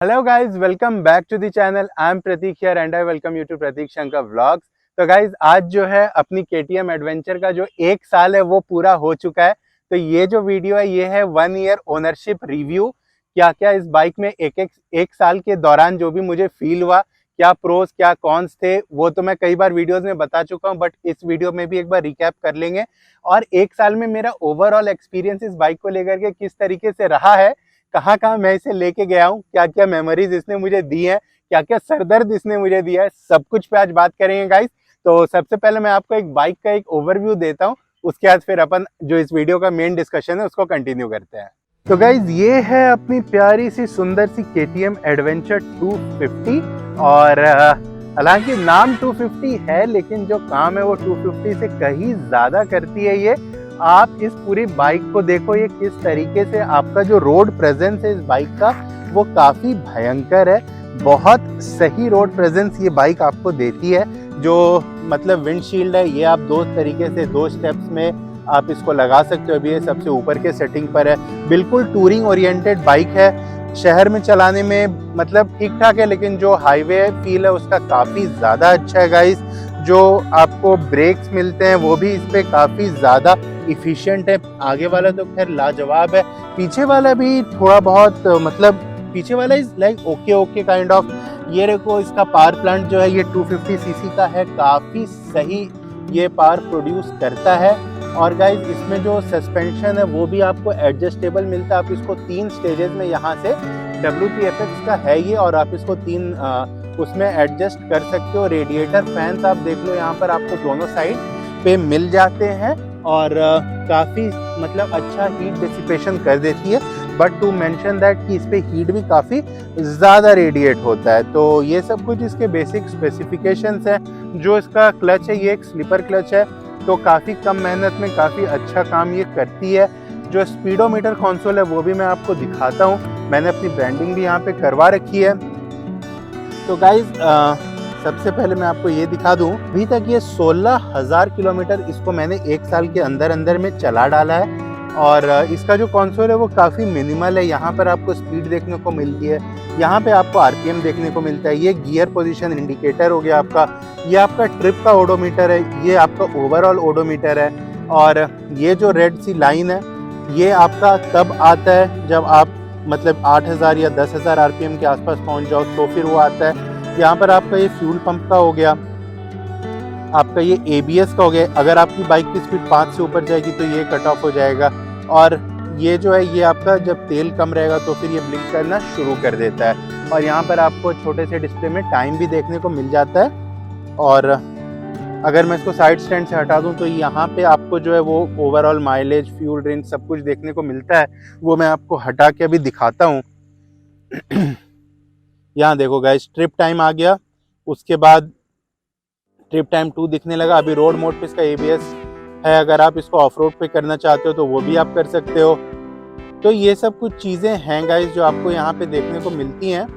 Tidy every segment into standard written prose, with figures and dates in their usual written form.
Hello guys, welcome back to the channel. I am Prateek here and I welcome you to Prateek Shankar vlogs. तो guys आज जो है अपनी KTM adventure का जो 1 साल है वो पूरा हो चुका है। तो ये जो वीडियो है ये है 1 ईयर ओनरशिप रिव्यू। क्या क्या इस बाइक में एक साल के दौरान जो भी मुझे फील हुआ, क्या प्रोस क्या कॉन्स थे, वो तो मैं कई बार वीडियोस में बता चुका हूँ, बट इस वीडियो में भी एक बार रिकैप कर लेंगे। और 1 साल में मेरा ओवरऑल एक्सपीरियंस इस बाइक को लेकर के किस तरीके से रहा है, कहाँ कहाँ मैं इसे लेके गया हूँ, क्या क्या मेमोरीज इसने मुझे दी है, क्या क्या सरदर्द इसने मुझे दिया है, सब कुछ पे आज बात करेंगे गाइस। तो सबसे पहले मैं आपको एक बाइक का एक ओवरव्यू देता हूँ, उसके बाद फिर अपन जो इस वीडियो का मेन डिस्कशन है उसको कंटिन्यू करते हैं। तो गाइज ये है अपनी प्यारी सी सुंदर सी KTM एडवेंचर 250। और हालांकि नाम 250 है लेकिन जो काम है वो 250 से कहीं ज्यादा करती है ये। आप इस पूरी बाइक को देखो, ये किस तरीके से आपका जो रोड प्रेजेंस है इस बाइक का वो काफी भयंकर है। बहुत सही रोड प्रेजेंस ये बाइक आपको देती है। जो मतलब विंडशील्ड है ये आप दो तरीके से 2 स्टेप्स में आप इसको लगा सकते हो। अभी ये सबसे ऊपर के सेटिंग पर है। बिल्कुल टूरिंग ओरिएंटेड बाइक है। शहर में चलाने में मतलब ठीक ठाक है, लेकिन जो हाईवे फील है उसका काफी ज्यादा अच्छा है गाइस। जो आपको ब्रेक्स मिलते हैं वो भी इस पे काफी ज्यादा इफिशिएंट है। आगे वाला तो खैर लाजवाब है, पीछे वाला भी थोड़ा बहुत मतलब पीछे वाला is like okay kind of. ये देखो इसका पावर प्लांट जो है ये 250 सीसी का है, काफी सही ये पावर प्रोड्यूस करता है। और गाइज इसमें जो सस्पेंशन है वो भी आपको एडजस्टेबल मिलता है। आप इसको 3 स्टेजेस में यहाँ से WTFX का है ये, और आप इसको 3 उसमें एडजस्ट कर सकते हो। रेडिएटर फैंस आप देख लो यहाँ पर आपको दोनों साइड पे मिल जाते हैं और काफ़ी मतलब अच्छा हीट डिसिपेशन कर देती है। बट टू मेंशन दैट कि इस पे हीट भी काफ़ी ज़्यादा रेडिएट होता है। तो ये सब कुछ इसके बेसिक स्पेसिफिकेशंस हैं। जो इसका क्लच है ये एक स्लीपर क्लच है, तो काफ़ी कम मेहनत में काफ़ी अच्छा काम ये करती है। जो स्पीडोमीटर कंसोल है वो भी मैं आपको दिखाता हूँ, मैंने अपनी ब्रांडिंग भी यहाँ पे करवा रखी है। तो गाइज सबसे पहले मैं आपको ये दिखा दूं, अभी तक ये 16,000 किलोमीटर इसको मैंने 1 साल के अंदर में चला डाला है। और इसका जो कंसोल है वो काफ़ी मिनिमल है। यहाँ पर आपको स्पीड देखने को मिलती है, यहाँ पे आपको RPM देखने को मिलता है, ये गियर पोजीशन इंडिकेटर हो गया आपका, ये आपका ट्रिप का ओडोमीटर है, ये आपका ओवरऑल ओडोमीटर है। और ये जो रेड सी लाइन है ये आपका तब आता है जब आप मतलब 8,000 या 10,000 RPM के आसपास पहुँच जाओ तो फिर वो आता है। यहाँ पर आपका ये फ्यूल पंप का हो गया, आपका ये ABS का हो गया। अगर आपकी बाइक की स्पीड 5 से ऊपर जाएगी तो ये कट ऑफ हो जाएगा। और ये जो है ये आपका जब तेल कम रहेगा तो फिर ये ब्लिंक करना शुरू कर देता है। और यहाँ पर आपको छोटे से डिस्प्ले में टाइम भी देखने को मिल जाता है। और अगर मैं इसको साइड स्टैंड से हटा दूँ तो यहाँ पे आपको जो है वो ओवरऑल माइलेज, फ्यूल रेंज सब कुछ देखने को मिलता है। वो मैं आपको हटा के अभी दिखाता हूँ। यहाँ देखो गाइस, ट्रिप टाइम आ गया, उसके बाद ट्रिप टाइम 2 दिखने लगा। अभी रोड मोड पे इसका ABS है, अगर आप इसको ऑफ रोड पे करना चाहते हो तो वो भी आप कर सकते हो। तो ये सब कुछ चीज़ें हैं गाइस जो आपको यहाँ पे देखने को मिलती हैं।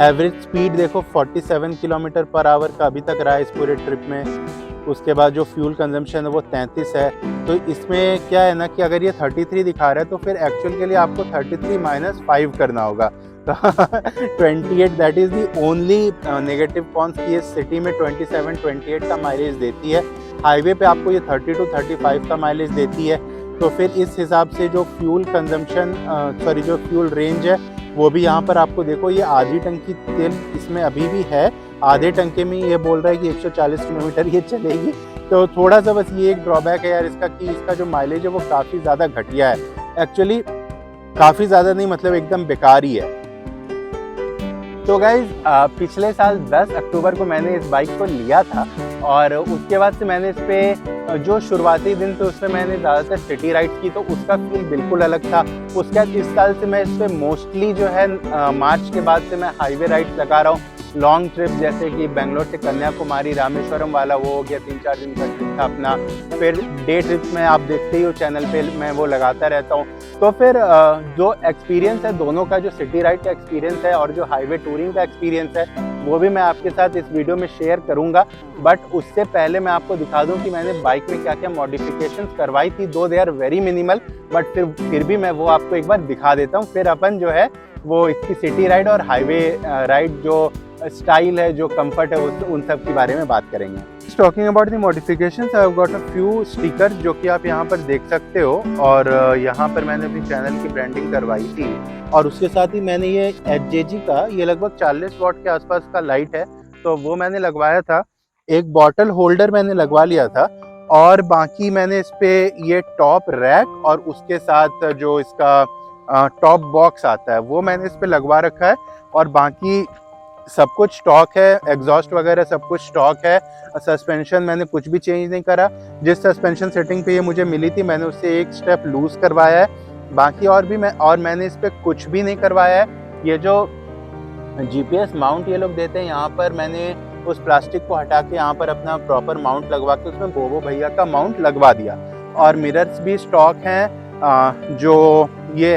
एवरेज स्पीड देखो 47 किलोमीटर पर आवर का अभी तक रहा है इस पूरे ट्रिप में। उसके बाद जो फ्यूल कंजम्पशन है वो 33 है। तो इसमें क्या है ना कि अगर ये 33 दिखा रहा है तो फिर एक्चुअल के लिए आपको 33 - 5 करना होगा। तो 28 that is the only negative cons की ये सिटी में 27-28 का माइलेज देती है। हाईवे पे आपको ये 30 to 35 का माइलेज देती है। तो फिर इस हिसाब से जो फ्यूल कंजम्पशन जो फ्यूल रेंज है वो भी यहाँ पर आपको देखो, ये आधी टंकी तेल इसमें अभी भी है। आधे टंके में ये बोल रहा है कि 140 किलोमीटर ये चलेगी। तो थोड़ा सा बस ये एक ड्रॉबैक है यार इसका कि इसका जो माइलेज है वो काफ़ी ज़्यादा घटिया है। एक्चुअली काफ़ी ज़्यादा नहीं, मतलब एकदम बेकार ही है। तो गाइज पिछले साल 10 अक्टूबर को मैंने इस बाइक को लिया था और उसके बाद से मैंने इस पे जो शुरुआती दिन थे उसमें मैंने ज़्यादातर सिटी राइड्स की, तो उसका फील बिल्कुल अलग था। उसके बाद इस साल से मैं इस पे मोस्टली जो है मार्च के बाद से मैं हाईवे राइड्स लगा रहा हूँ। लॉन्ग ट्रिप जैसे कि बेंगलोर से कन्याकुमारी रामेश्वरम वाला वो हो गया, 3-4 दिन का ट्रिप था अपना। फिर डे ट्रिप्स में आप देखते ही हो चैनल पे मैं वो लगाता रहता हूँ। तो फिर जो एक्सपीरियंस है दोनों का, जो सिटी राइड का एक्सपीरियंस है और जो हाईवे टूरिंग का एक्सपीरियंस है, वो भी मैं आपके साथ इस वीडियो में शेयर करूंगा। बट उससे पहले मैं आपको दिखा दूं कि मैंने बाइक में क्या क्या मॉडिफिकेशंस करवाई थी। Though they are very minimal, but फिर भी मैं वो आपको एक बार दिखा देता हूँ। फिर अपन जो है वो इसकी सिटी राइड और हाईवे राइड जो स्टाइल है, जो कंफर्ट है, उन सब के बारे में बात करेंगे। Talking about the modifications, I have got a few stickers जो कि आप यहाँ पर देख सकते हो, और यहाँ पर मैंने अपनी चैनल की ब्रांडिंग करवाई थी, और उसके साथ ही मैंने ये HJG का, ये लगभग 40 वॉट के आसपास का लाइट है, तो वो मैंने लगवाया था। एक बॉटल होल्डर मैंने लगवा लिया था, और बाकी मैंने इस पे ये टॉप रैक और उसके साथ जो इसका टॉप बॉक्स आता है वो मैंने इस पे लगवा रखा है, और बाकी सब कुछ स्टॉक है, एग्जॉस्ट वगैरह सब कुछ स्टॉक है। सस्पेंशन मैंने कुछ भी चेंज नहीं करा, जिस सस्पेंशन सेटिंग पे ये मुझे मिली थी मैंने उससे एक स्टेप लूज करवाया है, बाकी और मैंने इस पे कुछ भी नहीं करवाया है। ये जो GPS माउंट ये लोग देते हैं यहाँ पर, मैंने उस प्लास्टिक को हटा के यहाँ पर अपना प्रॉपर माउंट लगवा के उसमें बोबो भैया का माउंट लगवा दिया, और मिरर्स भी स्टॉक हैं, जो ये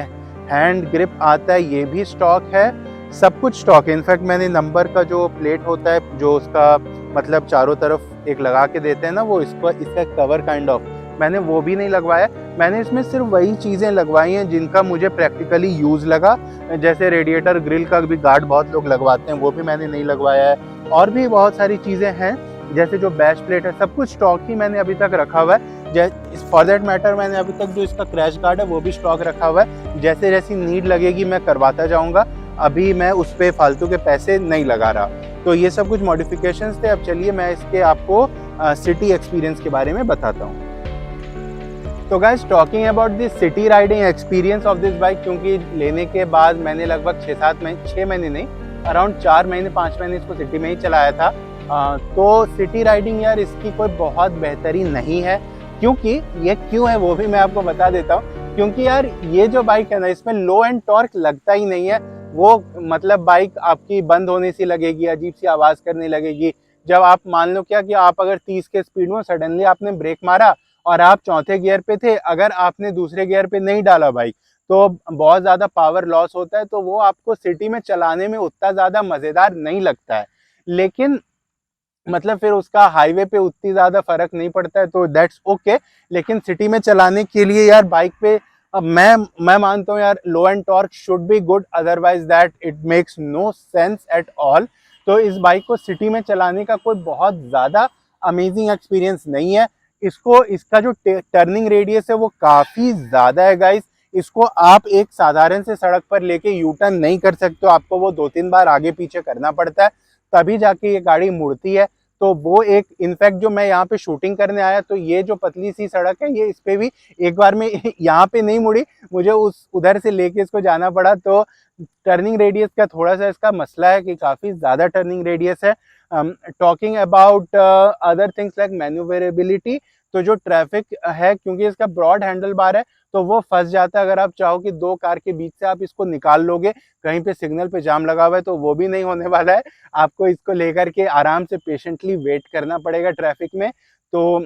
हैंड ग्रिप आता है ये भी स्टॉक है, सब कुछ स्टॉक है। इनफैक्ट मैंने नंबर का जो प्लेट होता है, जो उसका मतलब चारों तरफ एक लगा के देते हैं ना, वो इसका कवर काइंड ऑफ, मैंने वो भी नहीं लगवाया। मैंने इसमें सिर्फ वही चीज़ें लगवाई हैं जिनका मुझे प्रैक्टिकली यूज़ लगा, जैसे रेडिएटर ग्रिल का भी गार्ड बहुत लोग लगवाते हैं, वो भी मैंने नहीं लगवाया है, और भी बहुत सारी चीज़ें हैं, जैसे जो बैच प्लेट है, सब कुछ स्टॉक ही मैंने अभी तक रखा हुआ है। फॉर दैट मैटर मैंने अभी तक जो इसका क्रैश गार्ड है वो भी स्टॉक रखा हुआ है, जैसे जैसी नीड लगेगी मैं करवाता जाऊँगा, अभी मैं उस पर फालतू के पैसे नहीं लगा रहा। तो ये सब कुछ मॉडिफिकेशंस थे। अब चलिए मैं इसके आपको सिटी एक्सपीरियंस के बारे में बताता हूँ। तो guys, talking about this city riding experience of this bike, क्योंकि लेने के बाद मैंने लगभग 6 महीने नहीं, अराउंड 4 महीने 5 महीने इसको सिटी में ही चलाया था, तो सिटी राइडिंग यार इसकी कोई बहुत बेहतरीन नहीं है। क्योंकि ये क्यों है वो भी मैं आपको बता देता हूँ। क्योंकि यार ये जो बाइक है ना, इसमें लो एंड टॉर्क लगता ही नहीं है। वो मतलब बाइक आपकी बंद होने सी लगेगी, अजीब सी आवाज़ करने लगेगी। जब आप मान लो क्या कि आप अगर 30 के स्पीड में सडनली आपने ब्रेक मारा और आप चौथे गियर पे थे, अगर आपने दूसरे गियर पे नहीं डाला बाइक, तो बहुत ज़्यादा पावर लॉस होता है, तो वो आपको सिटी में चलाने में उतना ज़्यादा मज़ेदार नहीं लगता है। लेकिन मतलब फिर उसका हाईवे पे उतनी ज़्यादा फर्क नहीं पड़ता है, तो दैट्स ओके। लेकिन सिटी में चलाने के लिए यार बाइक पे, अब मैं मानता हूँ यार low end torque should be good, otherwise that it makes no sense at all. तो इस बाइक को सिटी में चलाने का कोई बहुत ज़्यादा अमेजिंग एक्सपीरियंस नहीं है। इसका जो टर्निंग रेडियस है वो काफ़ी ज़्यादा है गाइस। इसको आप एक साधारण से सड़क पर लेके यू टर्न नहीं कर सकते हो, आपको वो 2-3 बार आगे पीछे करना पड़ता है, तभी जाके ये गाड़ी मुड़ती है। तो वो एक, इनफैक्ट जो मैं यहाँ पे शूटिंग करने आया, तो ये जो पतली सी सड़क है, ये इस पे भी एक बार में यहाँ पे नहीं मुड़ी, मुझे उधर से लेके इसको जाना पड़ा। तो टर्निंग रेडियस का थोड़ा सा इसका मसला है कि काफ़ी ज़्यादा टर्निंग रेडियस है। Talking about other things like manoeuvrability, तो जो ट्रैफिक है, क्योंकि इसका ब्रॉड हैंडल बार है, तो वो फंस जाता है। अगर आप चाहो कि 2 कार के बीच से आप इसको निकाल लोगे, कहीं पे सिग्नल पे जाम लगा हुआ है, तो वो भी नहीं होने वाला है। आपको इसको लेकर के आराम से पेशेंटली वेट करना पड़ेगा ट्रैफिक में। तो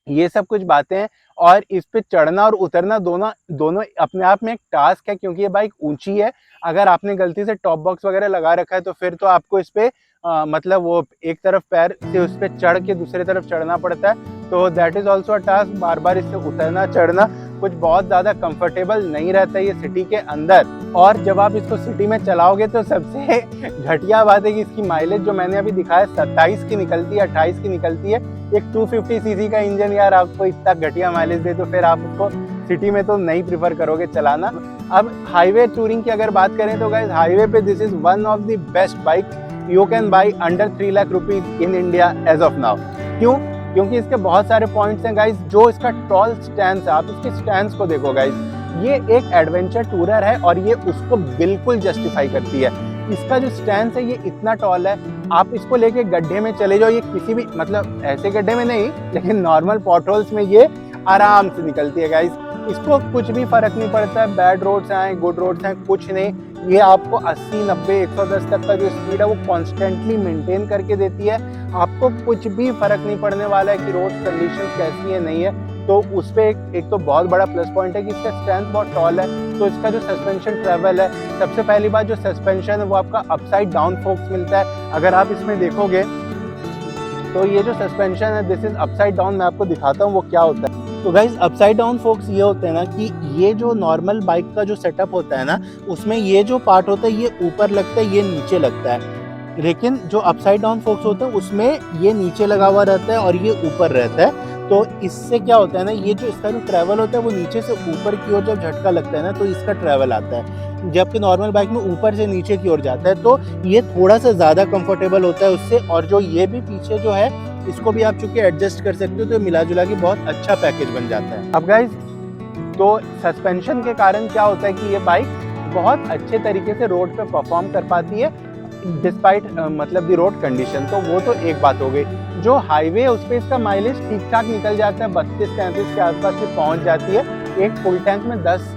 ये सब कुछ बातें हैं, और इस पे चढ़ना और उतरना दोनों अपने आप में एक टास्क है, क्योंकि ये बाइक ऊंची है। अगर आपने गलती से टॉप बॉक्स वगैरह लगा रखा है, तो फिर तो आपको इस पे मतलब वो एक तरफ पैर से उस पे चढ़ के दूसरी तरफ चढ़ना पड़ता है, तो that is also a task. बार बार इससे उतरना चढ़ना कुछ बहुत ज़्यादा कंफर्टेबल नहीं रहता है ये सिटी के अंदर। और जब आप इसको सिटी में चलाओगे, तो सबसे घटिया बात है कि इसकी माइलेज जो मैंने अभी दिखाया 27 की निकलती है, 28 की निकलती है। एक 250 सीसी का इंजन यार आपको इतना घटिया माइलेज दे, तो फिर आप उसको सिटी में तो नहीं प्रीफर करोगे चलाना। अब हाईवे टूरिंग की अगर बात करें, तो गाइस हाईवे पे this is one of the best bike you can buy under 3 lakh rupees in India as of now. क्यों? क्योंकि इसके बहुत सारे पॉइंट्स हैं गाइस। जो इसका टॉल स्टैंड है, आप इसके स्टैंड को देखो गाइस, ये एक एडवेंचर टूरर है और ये उसको बिल्कुल जस्टिफाई करती है। इसका जो स्टैंड है ये इतना टॉल है, आप इसको लेके गड्ढे में चले जाओ, ये किसी भी मतलब ऐसे गड्ढे में नहीं, लेकिन नॉर्मल पॉटहोल्स में ये आराम से निकलती है गाइस। इसको कुछ भी फर्क नहीं पड़ता है, बैड रोड्स आए गुड रोड्स आए, कुछ नहीं। ये आपको 80, 90, 110 तक का जो स्पीड है वो कॉन्स्टेंटली मेंटेन करके देती है। आपको कुछ भी फर्क नहीं पड़ने वाला है कि रोड कंडीशन कैसी है नहीं है। तो उस पर एक तो बहुत बड़ा प्लस पॉइंट है कि इसका स्ट्रेंथ बहुत टॉल है। तो इसका जो सस्पेंशन ट्रेवल है, सबसे पहली बात जो सस्पेंशन है वो आपका अपसाइड डाउन फोक्स मिलता है। अगर आप इसमें देखोगे तो ये जो सस्पेंशन है दिस इज अपसाइड डाउन। मैं आपको दिखाता हूँ वो क्या होता है। तो गाइज अपसाइड डाउन फोक्स ये होते हैं ना कि ये जो नॉर्मल बाइक का जो सेटअप होता है ना, उसमें ये जो पार्ट होता है ये ऊपर लगता है, ये नीचे लगता है। लेकिन जो अपसाइड डाउन फोक्स होता है उसमें ये नीचे लगा हुआ रहता है और ये ऊपर रहता है। तो इससे क्या होता है ना, ये जो इसका जो ट्रैवल होता है वो नीचे से ऊपर की ओर जब झटका लगता है ना तो इसका ट्रैवल आता है, जबकि नॉर्मल बाइक में ऊपर से नीचे की ओर जाता है। तो ये थोड़ा सा ज़्यादा कंफर्टेबल होता है उससे। और जो ये भी पीछे जो है इसको भी आप चूंकि एडजस्ट कर सकते हो, तो मिला जुला के बहुत अच्छा पैकेज बन जाता है। अब गाइज तो सस्पेंशन के कारण क्या होता है कि ये बाइक बहुत अच्छे तरीके से रोड पे परफॉर्म कर पाती है डिस्पाइट मतलब दी रोड कंडीशन। तो वो तो एक बात हो गई। जो हाईवे है उस पर इसका माइलेज ठीक ठाक निकल जाता है, 32-33 के आसपास से पहुंच जाती है। एक फुल टैंक में 10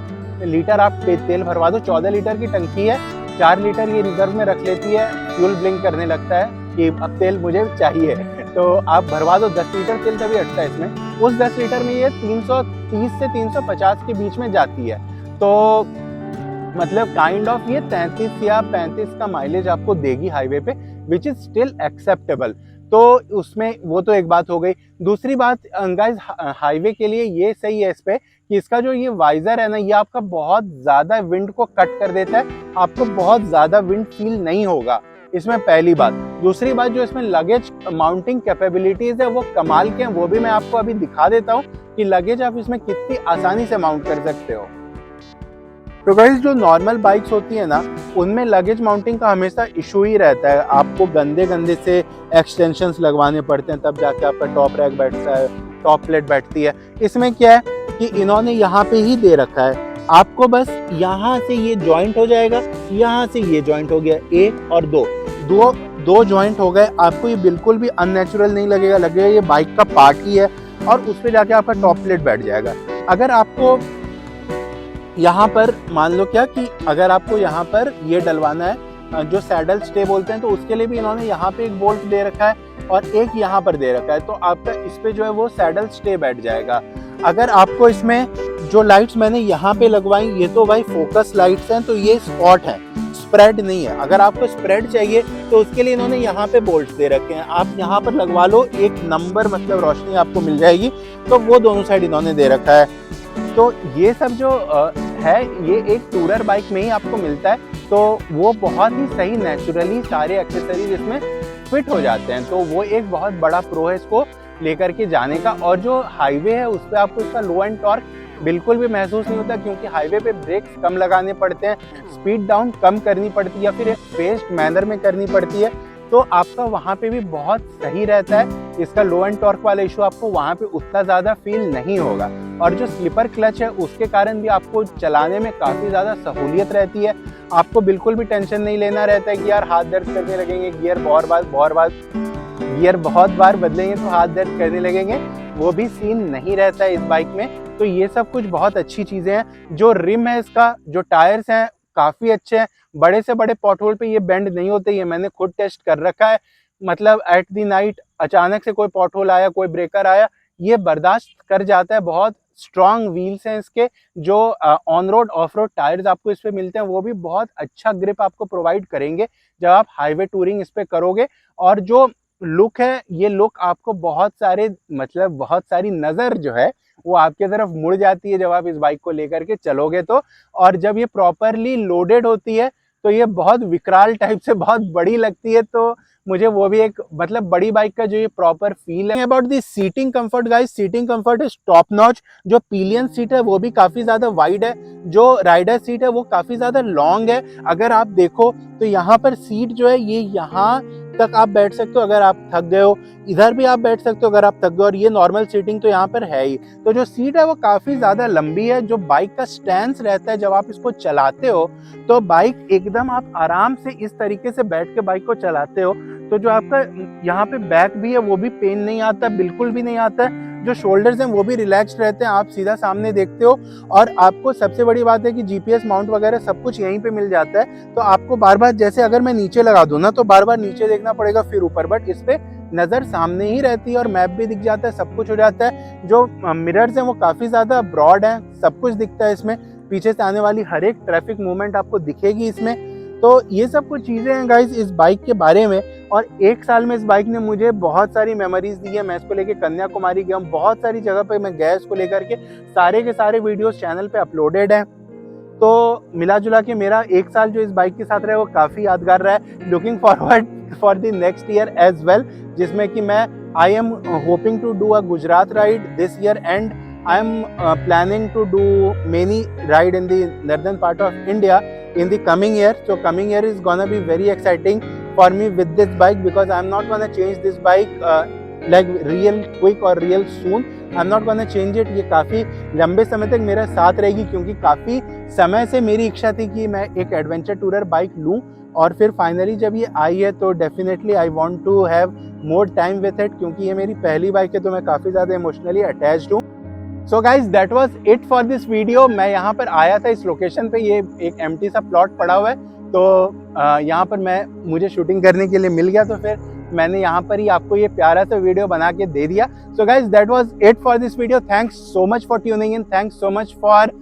लीटर आप तेल भरवा दो, 14 लीटर की टंकी है, 4 लीटर ये रिजर्व में रख लेती है। फ्यूल ब्लिंक करने लगता है कि अब तेल मुझे चाहिए, तो आप भरवा दो। 10 लीटर तेल तभी अटता है इसमें। उस 10 लीटर में ये 330 से 350 के बीच में जाती है। तो मतलब काइंड ऑफ ये 33 या 35 का माइलेज आपको देगी हाईवे पे, विच इज स्टिल एक्सेप्टेबल। तो उसमें वो तो एक बात हो गई। दूसरी बात गाइस, हाईवे के लिए ये सही है इस पे कि इसका जो ये वाइजर है ना, ये आपका बहुत ज्यादा विंड को कट कर देता है, आपको बहुत ज्यादा विंड फील नहीं होगा इसमें, पहली बात। दूसरी बात, जो इसमें लगेज माउंटिंग कैपेबिलिटीज है वो कमाल के हैं। वो भी मैं आपको अभी दिखा देता हूँ कि लगेज आप इसमें कितनी आसानी से माउंट कर सकते हो। तो गाइस जो नॉर्मल बाइक्स होती है ना, उनमें लगेज माउंटिंग का हमेशा इशू ही रहता है। आपको गंदे गंदे से एक्सटेंशंस लगवाने पड़ते हैं, तब जाके आपका टॉप रैक बैठता है, टॉप प्लेट बैठती है। इसमें क्या है कि इन्होंने यहाँ पे ही दे रखा है, आपको बस यहाँ से ये जॉइंट हो जाएगा, यहाँ से ये जॉइंट हो गया, 1 और 2 जॉइंट हो गए। आपको ये बिल्कुल भी अननेचुरल नहीं लगेगा, लगेगा ये बाइक का पार्ट ही है। और उस पर जाके आपका टॉप प्लेट बैठ जाएगा। अगर आपको यहाँ पर मान लो क्या कि अगर आपको यहाँ पर ये डलवाना है जो सैडल स्टे बोलते हैं, तो उसके लिए भी इन्होंने यहाँ पे एक बोल्ट दे रखा है और एक यहाँ पर दे रखा है। तो आपका इस पे जो है वो सैडल स्टे बैठ जाएगा। अगर आपको इसमें जो लाइट्स मैंने यहाँ पे लगवाई, ये तो भाई फोकस लाइट्स हैं, तो ये स्पॉट है, स्प्रेड नहीं है। अगर आपको स्प्रेड चाहिए तो उसके लिए इन्होंने यहाँ पे बोल्ट दे रखे हैं, आप यहाँ पर लगवा लो, एक नंबर मतलब रोशनी आपको मिल जाएगी। तो वो दोनों साइड इन्होंने दे रखा है। तो ये सब जो है ये एक टूरर बाइक में ही आपको मिलता है। तो वो बहुत ही सही नेचुरली सारे एक्सेसरीज इसमें फिट हो जाते हैं। तो वो एक बहुत बड़ा प्रो है इसको लेकर के जाने का। और जो हाईवे है उस पर आपको इसका लो एंड टॉर्क बिल्कुल भी महसूस नहीं होता, क्योंकि हाईवे पे ब्रेक्स कम लगाने पड़ते हैं, स्पीड डाउन कम करनी पड़ती है या फिर एक फेस्ड मैनर में करनी पड़ती है। तो आपका वहाँ पे भी बहुत सही रहता है। इसका लो एंड टॉर्क वाला इशू आपको वहाँ पे उतना ज़्यादा फील नहीं होगा। और जो स्लीपर क्लच है उसके कारण भी आपको चलाने में काफ़ी ज़्यादा सहूलियत रहती है। आपको बिल्कुल भी टेंशन नहीं लेना रहता है कि यार हाथ दर्द करने लगेंगे, गियर बहुत बार बदलेंगे तो हाथ दर्द करने लगेंगे, वो भी सीन नहीं रहता है इस बाइक में। तो ये सब कुछ बहुत अच्छी चीज़ें हैं। जो रिम है इसका, जो टायर्स हैं काफ़ी अच्छे हैं, बड़े से बड़े पॉटहोल पे ये बेंड नहीं होते, ये मैंने खुद टेस्ट कर रखा है। मतलब एट दी नाइट अचानक से कोई पॉटहोल आया, कोई ब्रेकर आया, ये बर्दाश्त कर जाता है। बहुत स्ट्रॉन्ग व्हील्स हैं इसके। जो on road of road tyres आपको इस पे मिलते हैं वो भी बहुत अच्छा ग्रिप आपको प्रोवाइड करेंगे जब आप हाईवे टूरिंग इस पे करोगे। और जो लुक है, ये लुक आपको बहुत सारी नज़र जो है वो आपके तरफ मुड़ जाती है जब आप इस बाइक को लेकर के चलोगे तो। और जब ये प्रॉपरली लोडेड होती है तो ये बहुत विकराल टाइप से बहुत बड़ी लगती है। तो मुझे वो भी एक मतलब बड़ी बाइक का जो ये प्रॉपर फील है। About the seating comfort guys, seating comfort is top notch. जो पिलियन सीट है वो भी काफी ज्यादा वाइड है, जो राइडर सीट है वो काफी ज्यादा लॉन्ग है। अगर आप देखो तो यहाँ पर सीट जो है ये यहाँ तक आप बैठ सकते हो अगर आप थक गए हो, इधर भी आप बैठ सकते हो अगर आप थक गए, और ये नॉर्मल सीटिंग तो यहाँ पर है ही। तो जो सीट है वो काफ़ी ज़्यादा लंबी है। जो बाइक का स्टैंस रहता है जब आप इसको चलाते हो तो बाइक एकदम आप आराम से इस तरीके से बैठ के बाइक को चलाते हो, तो जो आपका यहाँ पे बैक भी है वो भी पेन नहीं आता, बिल्कुल भी नहीं आता है। जो शोल्डर्स हैं वो भी रिलैक्स्ड रहते हैं, आप सीधा सामने देखते हो। और आपको सबसे बड़ी बात है कि जीपीएस माउंट वगैरह सब कुछ यहीं पे मिल जाता है। तो आपको बार बार, जैसे अगर मैं नीचे लगा दूं ना तो बार बार नीचे देखना पड़ेगा फिर ऊपर, बट इस पे नज़र सामने ही रहती है और मैप भी दिख जाता है, सब कुछ हो जाता है। जो मिरर्स हैं वो काफ़ी ज़्यादा ब्रॉड हैं, सब कुछ दिखता है इसमें, पीछे से आने वाली हर एक ट्रैफिक मूवमेंट आपको दिखेगी इसमें। तो ये सब कुछ चीज़ें हैं गाइज इस बाइक के बारे में। और 1 साल में इस बाइक ने मुझे बहुत सारी मेमोरीज दी है। मैं इसको लेके कन्याकुमारी गया हूँ, बहुत सारी जगह पे मैं गया इसको लेकर के, सारे के सारे वीडियोस चैनल पे अपलोडेड हैं। तो मिला जुला के मेरा 1 साल जो इस बाइक के साथ रहा है वो काफ़ी यादगार रहा है। Looking forward for the next year as well, जिसमें कि मैं I am hoping to do a Gujarat ride this year and I am planning to do many ride in the northern part of India in the coming year. So coming year is gonna be very exciting for me with this bike because I'm not gonna change this bike like real quick or real soon. I'm not gonna change it. ये काफ़ी लंबे समय तक मेरे साथ रहेगी क्योंकि काफ़ी समय से मेरी इच्छा थी कि मैं एक एडवेंचर टूरर बाइक लूँ, और फिर फाइनली जब ये आई है तो definitely I want to have more time with it, क्योंकि ये मेरी पहली बाइक है तो मैं काफ़ी ज़्यादा इमोशनली अटैच्ड हूँ। So guys that was it for this video. मैं यहाँ पर आया था इस लोकेशन पे, ये एक एम्प्टी सा प्लॉट पड़ा हुआ है, तो यहाँ पर मुझे शूटिंग करने के लिए मिल गया, तो फिर मैंने यहाँ पर ही आपको ये प्यारा सा वीडियो बना के दे दिया। So guys that was it for this video. Thanks so much for tuning in, thanks so much for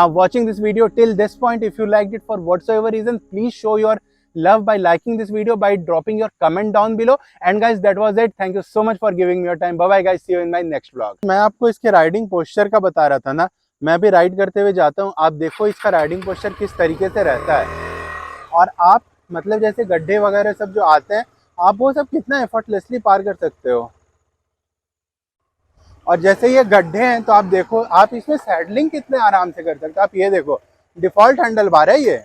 watching this video till this point. If you liked it for whatsoever reason, please show your love by liking this video, by dropping your comment down below. And guys, that was it. Thank you so much for giving me your time. Bye bye guys, see you in my next vlog. मैं आपको इसके riding posture का बता रहा था ना, मैं भी राइड करते हुए जाता हूँ, आप देखो इसका राइडिंग पोस्चर किस तरीके से रहता है। और आप मतलब जैसे गड्ढे वगैरह सब जो आते हैं, आप वो सब कितना एफर्टलेसली पार कर सकते हो। और जैसे ये गड्ढे हैं तो आप देखो, आप इसमें सैडलिंग कितने आराम से कर सकते हो। आप ये देखो, डिफॉल्ट हैंडल बार है ये।